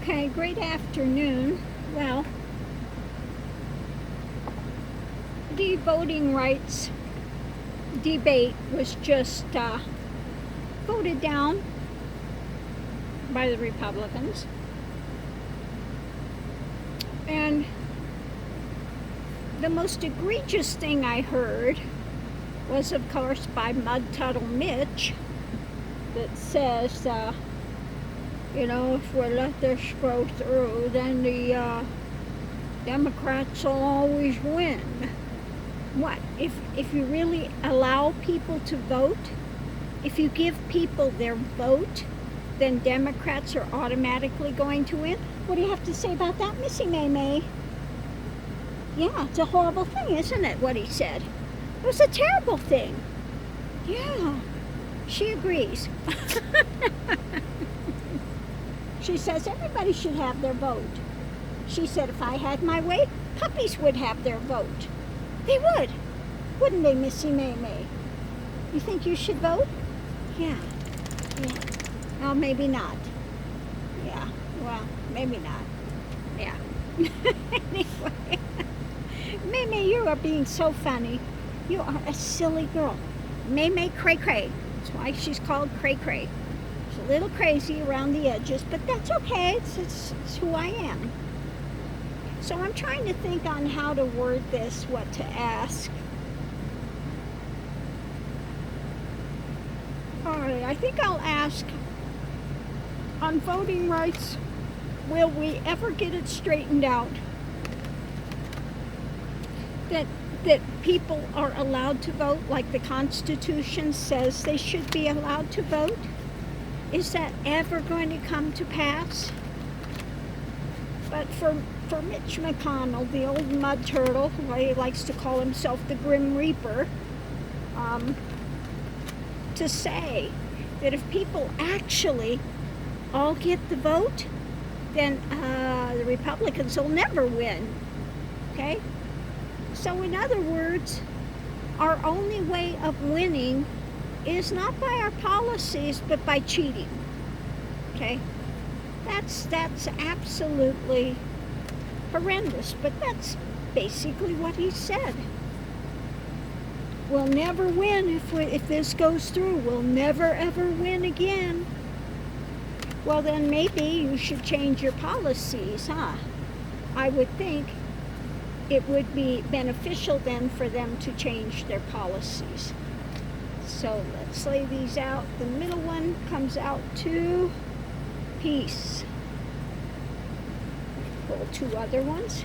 Okay, great afternoon. Well, the voting rights debate was just voted down by the Republicans. And the most egregious thing I heard was, of course, by Mud Tuttle Mitch, that says, if we let this go through, then the Democrats will always win. What? If you really allow people to vote, if you give people their vote, then Democrats are automatically going to win? What do you have to say about that, Missy May May? Yeah, it's a horrible thing, isn't it, what he said? It was a terrible thing. Yeah, she agrees. She says everybody should have their vote. She said if I had my way, puppies would have their vote. They would. Wouldn't they, Missy May May? You think you should vote? Yeah. Well, maybe not. Yeah. Well, maybe not. Yeah. Anyway. May May, you are being so funny. You are a silly girl. May May cray cray. That's why she's called cray cray. She's a little crazy around the edges, but that's okay. It's who I am. So I'm trying to think on how to word this, what to ask. All right, I think I'll ask on voting rights, will we ever get it straightened out that people are allowed to vote like the Constitution says they should be allowed to vote? Is that ever going to come to pass? But for Mitch McConnell, the old mud turtle, who he likes to call himself the Grim Reaper, to say that if people actually all get the vote, then the Republicans will never win. Okay? So in other words, our only way of winning is not by our policies, but by cheating. Okay? That's absolutely horrendous, but that's basically what he said. We'll never win if this goes through. We'll never ever win again. Well, then maybe you should change your policies, huh? I would think it would be beneficial then for them to change their policies. So let's lay these out. The middle one comes out to peace. Pull two other ones.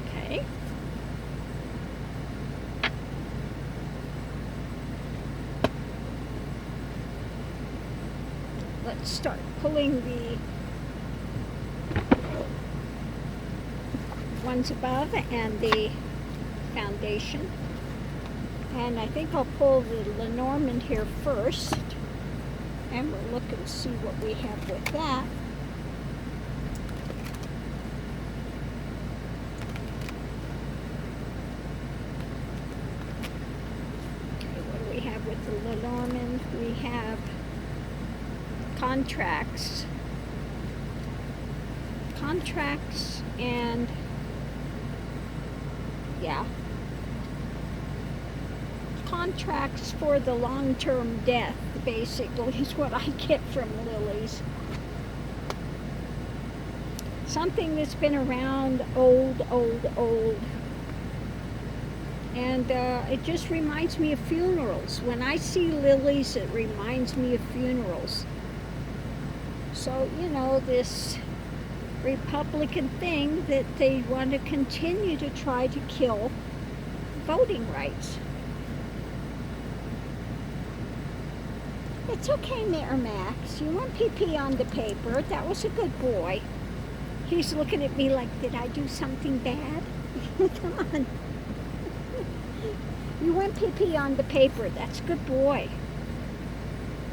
Okay. Let's start pulling the ones above and the foundation. And I think I'll pull the Lenormand here first. And we'll look and see what we have with that. Okay, what do we have with the Lenormand? We have contracts. Contracts and, yeah, contracts for the long-term death, basically, is what I get from lilies. Something that's been around old. And it just reminds me of funerals. When I see lilies, it reminds me of funerals. So, this Republican thing that they want to continue to try to kill voting rights. It's okay, Mayor Max. You went pee-pee on the paper. That was a good boy. He's looking at me like, did I do something bad? Come on. You went pee-pee on the paper. That's a good boy.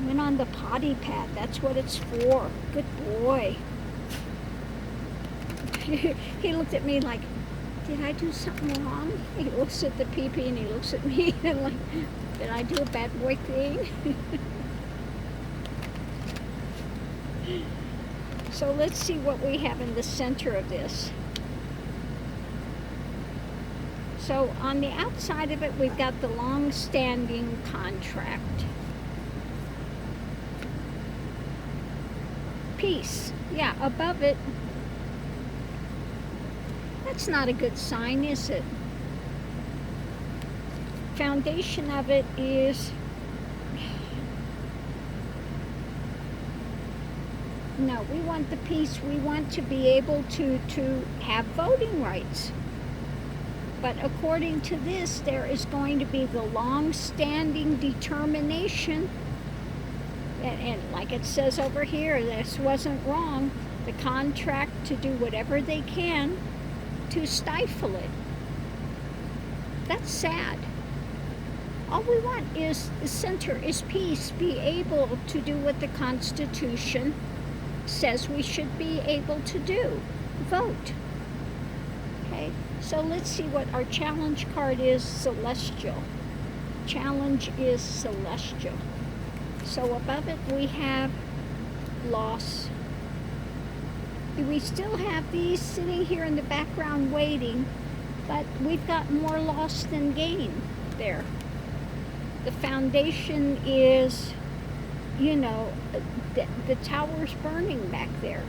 Went on the potty pad. That's what it's for. Good boy. He looked at me like, did I do something wrong? He looks at the pee-pee and he looks at me and like, did I do a bad boy thing? So let's see what we have in the center of this. So on the outside of it, we've got the long-standing contract. Peace. Yeah, above it. That's not a good sign, is it? Foundation of it is... No, we want the peace. We want to be able to have voting rights. But according to this, there is going to be the long-standing determination, and like it says over here, this wasn't wrong, the contract to do whatever they can to stifle it. That's sad. All we want is the center, is peace, be able to do what the Constitution says we should be able to do, vote. Okay, so let's see what our challenge card is. Celestial. Challenge is celestial. So above it we have loss. We still have these sitting here in the background waiting, but we've got more loss than gain there. The foundation is, you know, the tower's burning back there.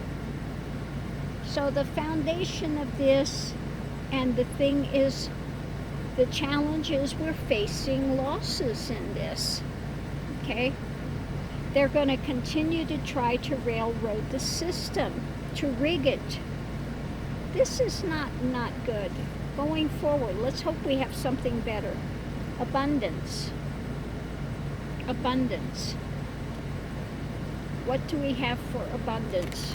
So the foundation of this, and the thing is, the challenge is we're facing losses in this, okay? They're going to continue to try to railroad the system, to rig it. This is not good. Going forward, let's hope we have something better. Abundance. Abundance. What do we have for abundance?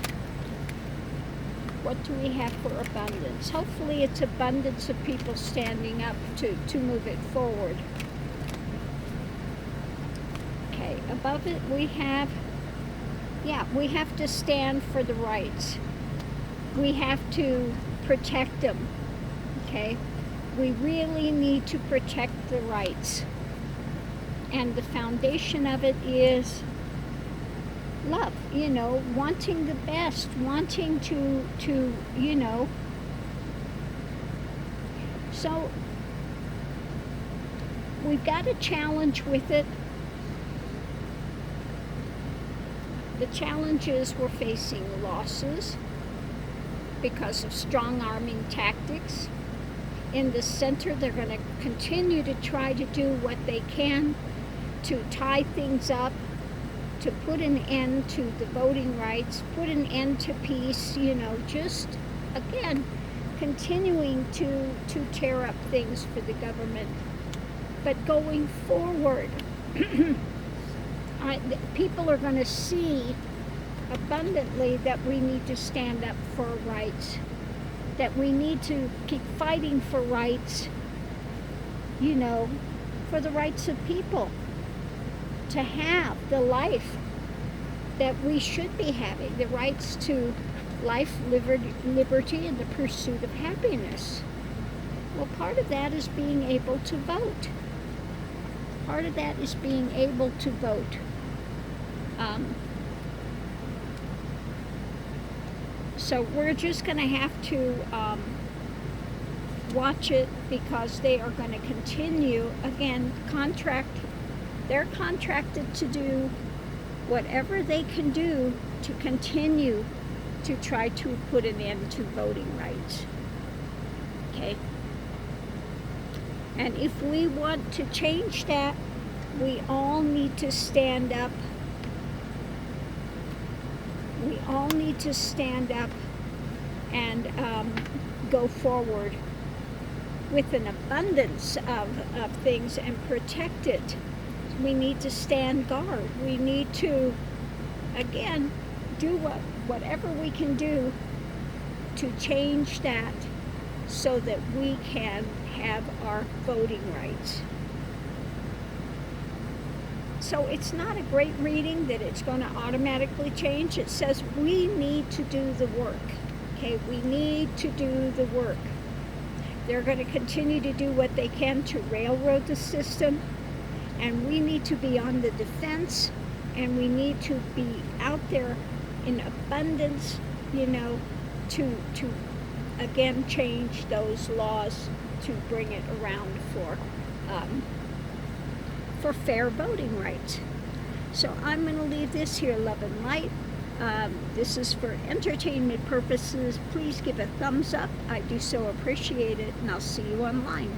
What do we have for abundance? Hopefully it's abundance of people standing up to move it forward. Okay, above it we have, we have to stand for the rights. We have to protect them, okay? We really need to protect the rights. And the foundation of it is love, you know, wanting the best, wanting to you know. So we've got a challenge with it. The challenge is we're facing losses because of strong-arming tactics. In the center, they're going to continue to try to do what they can to tie things up, to put an end to the voting rights, put an end to peace, you know, just, again, continuing to tear up things for the government. But going forward, people are going to see abundantly that we need to stand up for rights, that we need to keep fighting for rights, you know, for the rights of people to have the life that we should be having, the rights to life, liberty, and the pursuit of happiness. Well, part of that is being able to vote. Part of that is being able to vote. So we're just going to have to watch it, because they are going to continue, again, they're contracted to do whatever they can do to continue to try to put an end to voting rights. Okay? And if we want to change that, we all need to stand up. We all need to stand up and go forward with an abundance of things and protect it. We need to stand guard. We need to, again, do whatever we can do to change that so that we can have our voting rights. So it's not a great reading that it's going to automatically change. It says we need to do the work. Okay, we need to do the work. They're going to continue to do what they can to railroad the system, and we need to be on the defense, and we need to be out there in abundance you know, to again change those laws to bring it around for fair voting rights. So I'm going to leave this here, love and light. This is for entertainment purposes. Please give a thumbs up. I do so appreciate it, and I'll see you online.